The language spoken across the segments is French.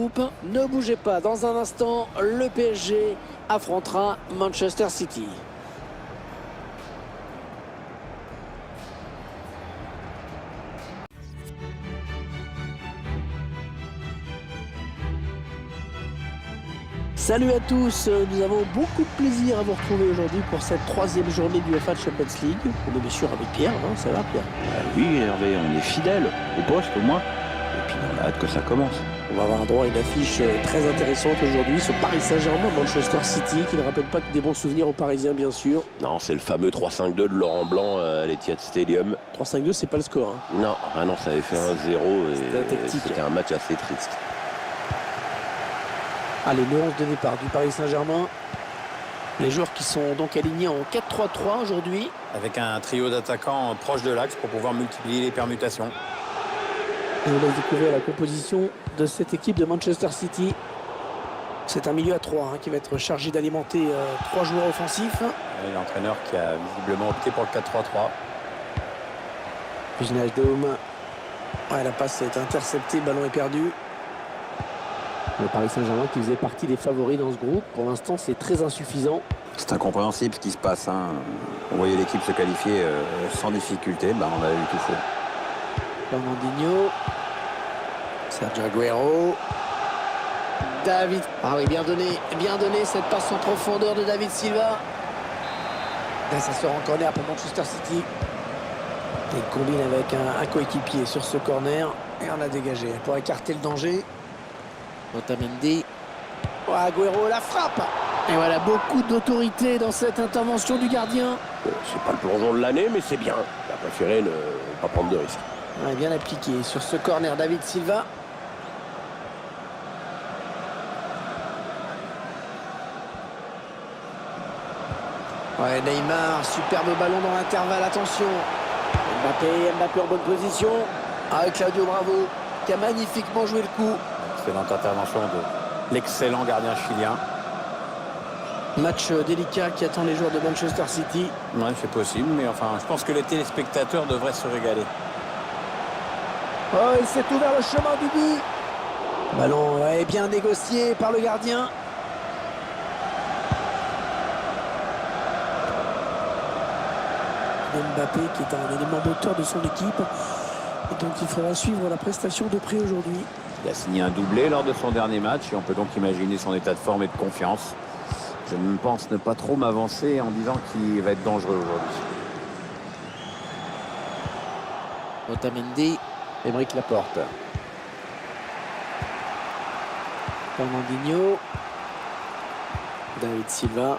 groupe. Ne bougez pas, dans un instant, le PSG affrontera Manchester City. Salut à tous, nous avons beaucoup de plaisir à vous retrouver aujourd'hui pour cette troisième journée du UEFA Champions League. On est bien sûr avec Pierre, hein, ça va Pierre? Oui Hervé, on est fidèle au poste au moins, et puis on a hâte que ça commence. On va avoir droit à une affiche très intéressante aujourd'hui sur Paris Saint-Germain, Manchester City, qui ne rappelle pas que des bons souvenirs aux Parisiens bien sûr. Non, c'est le fameux 3-5-2 de Laurent Blanc à l'Etihad Stadium. 3-5-2, c'est pas le score. Hein. Non, ça avait fait 1-0 et c'était un match assez triste. Allez, le 11 de départ du Paris Saint-Germain. Les joueurs qui sont donc alignés en 4-3-3 aujourd'hui. Avec un trio d'attaquants proche de l'axe pour pouvoir multiplier les permutations. Je vous laisse découvrir la composition de cette équipe de Manchester City. C'est un milieu à 3 hein, qui va être chargé d'alimenter 3 joueurs offensifs. Et l'entraîneur qui a visiblement opté pour le 4-3-3. Wijnaldum. Ouais, la passe est interceptée, le ballon est perdu. Le Paris Saint-Germain qui faisait partie des favoris dans ce groupe. Pour l'instant, c'est très insuffisant. C'est incompréhensible ce qui se passe. Hein. On voyait l'équipe se qualifier sans difficulté. On avait eu tout faux. Fernandinho. Sergio Aguero. David. Ah oui, bien donné cette passe en profondeur de David Silva. Là, ça sort en corner pour Manchester City. Il combine avec un coéquipier sur ce corner. Et on a dégagé pour écarter le danger. Otamendi. Oh, Aguero, la frappe. Et voilà, beaucoup d'autorité dans cette intervention du gardien. C'est pas le plongeon de l'année, mais c'est bien. Il a préféré ne pas prendre de risques. Ouais, bien appliqué sur ce corner, David Silva. Ouais, Neymar, superbe ballon dans l'intervalle, attention. Mbappé en bonne position. Avec Claudio Bravo, qui a magnifiquement joué le coup. Excellente intervention de l'excellent gardien chilien. Match délicat qui attend les joueurs de Manchester City. Ouais, c'est possible, mais enfin, je pense que les téléspectateurs devraient se régaler. Oh, il s'est ouvert le chemin du but. Ballon ouais, bien négocié par le gardien. Mbappé qui est un élément moteur de son équipe. Et donc il faudra suivre la prestation de près aujourd'hui. Il a signé un doublé lors de son dernier match et on peut donc imaginer son état de forme et de confiance. Je ne pense ne pas trop m'avancer en disant qu'il va être dangereux aujourd'hui. Otamendi. Aymeric Laporte. Fernandinho. David Silva.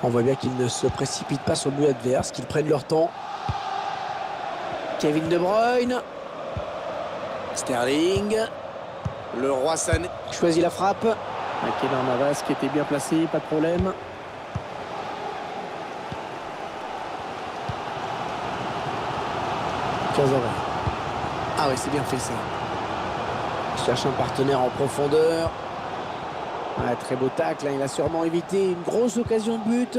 On voit bien qu'ils ne se précipitent pas sur le but adverse, qu'ils prennent leur temps. Kevin De Bruyne. Sterling. Le roi Sané. Choisit la frappe. Keylor Navas qui était bien placé, pas de problème. Ah oui, c'est bien fait ça. Il cherche un partenaire en profondeur. Ouais, très beau tacle, hein. Il a sûrement évité une grosse occasion de but.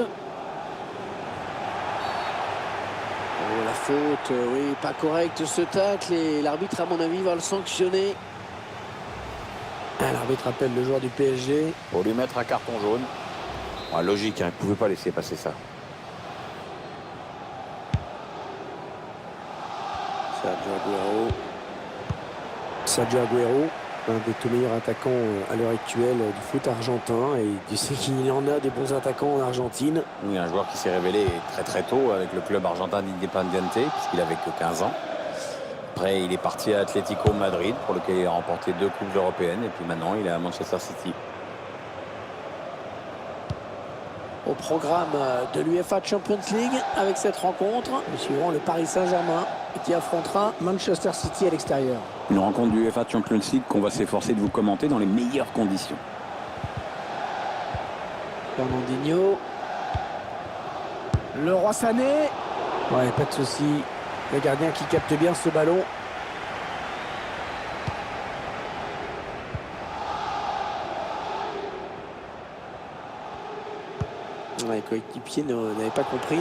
Oh, la faute, oui, pas correct ce tacle. Et l'arbitre, à mon avis, va le sanctionner. Ah, l'arbitre appelle le joueur du PSG. Pour lui mettre un carton jaune. Ouais, logique, hein, il ne pouvait pas laisser passer ça. Sergio Aguero, un des tout meilleurs attaquants à l'heure actuelle du foot argentin. Et tu sais qu'il en a des bons attaquants en Argentine. Oui, un joueur qui s'est révélé très très tôt avec le club argentin d'Independiente, puisqu'il avait que 15 ans. Après, il est parti à Atlético Madrid, pour lequel il a remporté 2 coupes européennes. Et puis maintenant, il est à Manchester City. Au programme de l'UEFA Champions League avec cette rencontre, nous suivrons le Paris Saint-Germain qui affrontera Manchester City à l'extérieur. Une rencontre du UEFA Champions League qu'on va s'efforcer de vous commenter dans les meilleures conditions. Fernandinho. Le roi Sané. Ouais, pas de souci. Le gardien qui capte bien ce ballon. Ouais, coéquipier n'avait pas compris.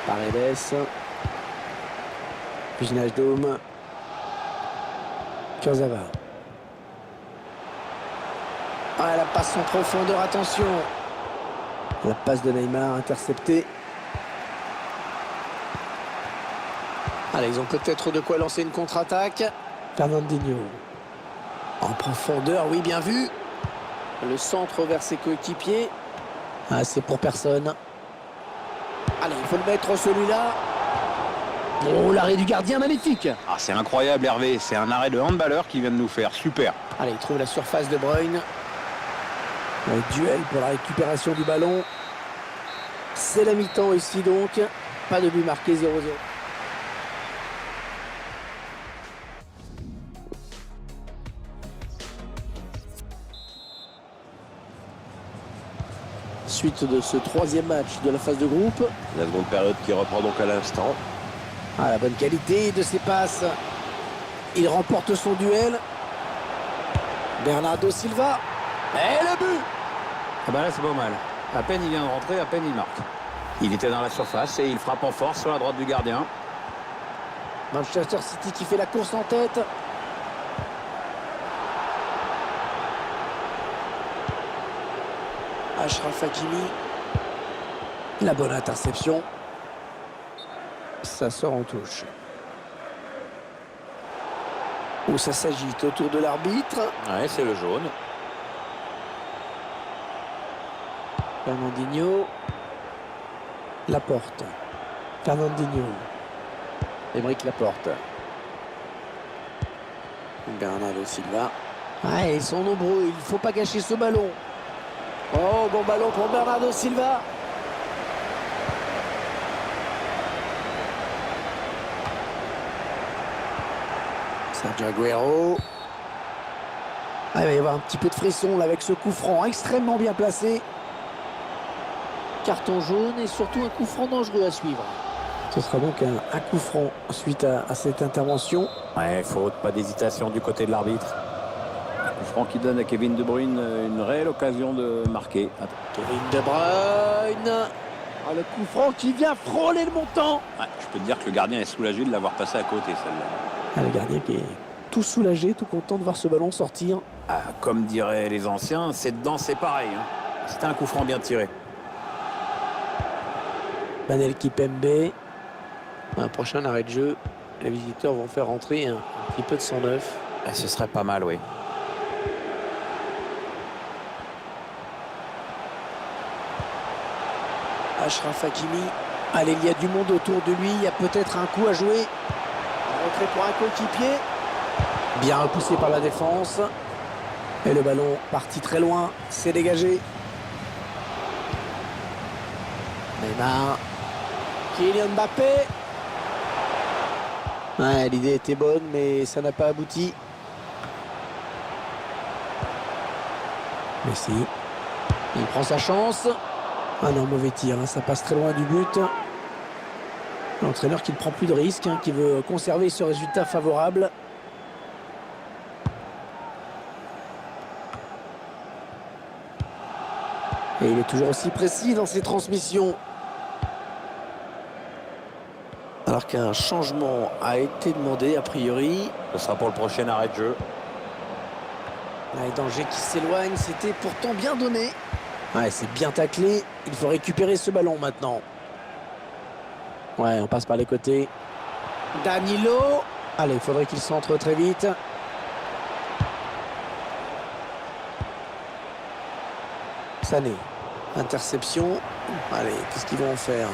Paredes. Wijnaldum. Kurzawa. Ah, la passe en profondeur, attention. La passe de Neymar interceptée. Allez, ils ont peut-être de quoi lancer une contre-attaque. Fernandinho. En profondeur, oui, bien vu. Le centre vers ses coéquipiers. Ah, c'est pour personne. Allez, il faut le mettre celui-là. Oh, l'arrêt du gardien, magnifique. Ah, c'est incroyable, Hervé. C'est un arrêt de handballeur qui vient de nous faire. Super. Allez, il trouve la surface de Bruyne. Le duel pour la récupération du ballon. C'est la mi-temps ici donc. Pas de but marqué, 0-0. Suite de ce troisième match de la phase de groupe. La seconde période qui reprend donc à l'instant. Ah, la bonne qualité de ses passes. Il remporte son duel. Bernardo Silva. Et le but. Ah bah là c'est pas mal. À peine il vient de rentrer, à peine il marque. Il était dans la surface et il frappe en force sur la droite du gardien. Manchester City qui fait la course en tête. Achraf Hakimi. La bonne interception. Ça sort en touche. Où ça s'agite autour de l'arbitre. Ouais, c'est le jaune. Fernandinho. Laporte. Fernandinho. Aymeric Laporte. Bernardo Silva. Ah, ils sont nombreux, il ne faut pas gâcher ce ballon. Oh, bon ballon pour Bernardo Silva. Sergio Aguero. Ah, il va y avoir un petit peu de frisson là, avec ce coup franc extrêmement bien placé. Carton jaune et surtout un coup franc dangereux à suivre. Ce sera donc un coup franc suite à cette intervention. Ouais, faute, pas d'hésitation du côté de l'arbitre. Coup franc qui donne à Kevin De Bruyne une réelle occasion de marquer. Kevin De Bruyne. Ah, le coup franc qui vient frôler le montant. Ouais, je peux te dire que le gardien est soulagé de l'avoir passé à côté, celle-là. Ah, le gardien qui est tout soulagé, tout content de voir ce ballon sortir. Ah, comme diraient les anciens, c'est dedans, c'est pareil. Hein. C'était un coup franc bien tiré. Manel Kipembe. Un prochain arrêt de jeu. Les visiteurs vont faire rentrer un petit peu de sang neuf. Ah, ce serait pas mal, oui. Achraf Hakimi. Allez, il y a du monde autour de lui. Il y a peut-être un coup à jouer. Un retrait pour un coéquipier. Bien repoussé par la défense. Et le ballon parti très loin. C'est dégagé. Neymar. Kylian Mbappé. Ouais, l'idée était bonne, mais ça n'a pas abouti. Messi. Il prend sa chance. Ah non, mauvais tir, hein, ça passe très loin du but. L'entraîneur qui ne prend plus de risques, hein, qui veut conserver ce résultat favorable. Et il est toujours aussi précis dans ses transmissions. Alors qu'un changement a été demandé, a priori. Ce sera pour le prochain arrêt de jeu. Là, les dangers qui s'éloignent, c'était pourtant bien donné. Ouais, c'est bien taclé. Il faut récupérer ce ballon maintenant. Ouais, on passe par les côtés. Danilo. Allez, il faudrait qu'il centre très vite. Sané. Interception. Allez, qu'est-ce qu'ils vont en faire?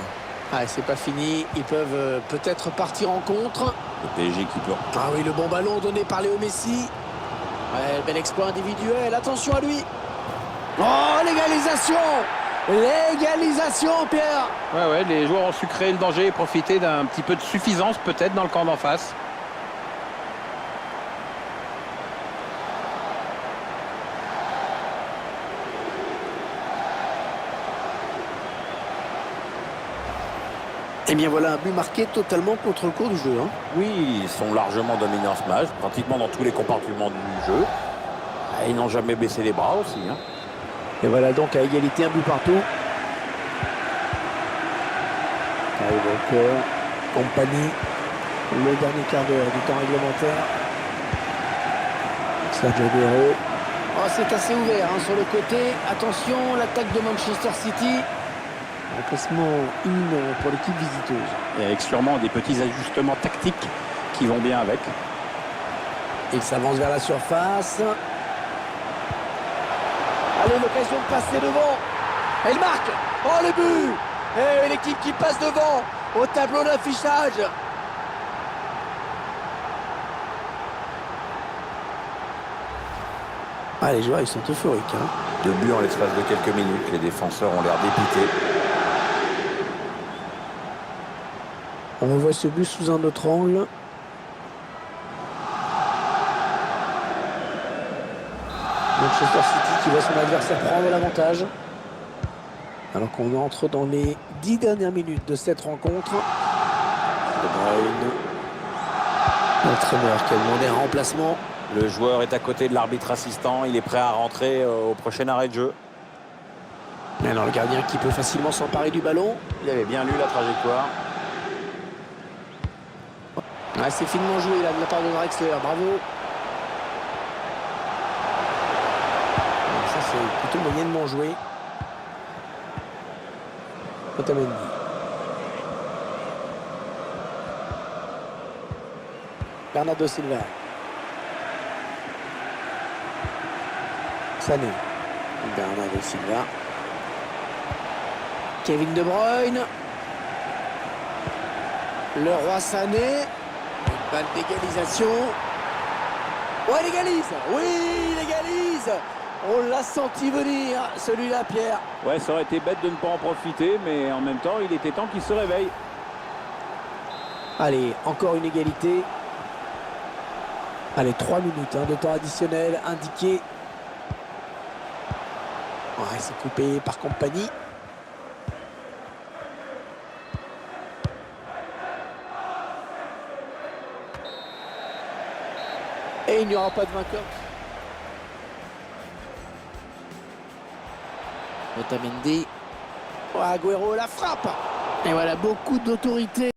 Ah, c'est pas fini. Ils peuvent peut-être partir en contre. Le PSG qui peut. Ah oui, le bon ballon donné par Léo Messi. Ouais, bel exploit individuel. Attention à lui. Oh, l'égalisation! L'égalisation, Pierre! Ouais, les joueurs ont su créer le danger et profiter d'un petit peu de suffisance peut-être dans le camp d'en face. Et bien voilà un but marqué totalement contre le cours du jeu. Hein. Oui, ils sont largement dominants ce match, pratiquement dans tous les compartiments du jeu. Et ils n'ont jamais baissé les bras aussi. Hein. Et voilà donc à égalité, un but partout. Kyle Walker, compagnie, le dernier quart d'heure du temps réglementaire. Sergio Aguero. Oh, c'est assez ouvert hein, sur le côté. Attention, l'attaque de Manchester City. Remplacement imminent pour l'équipe visiteuse. Et avec sûrement des petits ajustements tactiques qui vont bien avec. Il s'avance vers la surface. Allez, l'occasion de passer devant. Elle marque. Oh, le but. Et l'équipe qui passe devant au tableau d'affichage. Ah, les joueurs, ils sont euphoriques. Hein. 2 buts en l'espace de quelques minutes. Les défenseurs ont l'air dépités. On revoit ce but sous un autre angle. Manchester City qui voit son adversaire prendre l'avantage. Alors qu'on entre dans les 10 dernières minutes de cette rencontre. De Bruyne. L'entraîneur qui a demandé un remplacement. Le joueur est à côté de l'arbitre assistant. Il est prêt à rentrer au prochain arrêt de jeu. Et alors le gardien qui peut facilement s'emparer du ballon. Il avait bien lu la trajectoire. Ah, c'est finement joué là de la part de Drexler. Bravo. Ça c'est plutôt moyennement joué. Otamendi. Bernardo Silva. Sané. Bernardo Silva. Kevin De Bruyne. Le roi Sané. Une balle d'égalisation. Oh, il égalise. Oui, il égalise. On l'a senti venir, celui-là, Pierre. Ouais, ça aurait été bête de ne pas en profiter, mais en même temps, il était temps qu'il se réveille. Allez, encore une égalité. Allez, 3 minutes de temps additionnel indiqué. Ouais, c'est coupé par Compagnie. Et il n'y aura pas de vainqueur. Otamendi. Oh, Aguero la frappe. Et voilà, beaucoup d'autorité.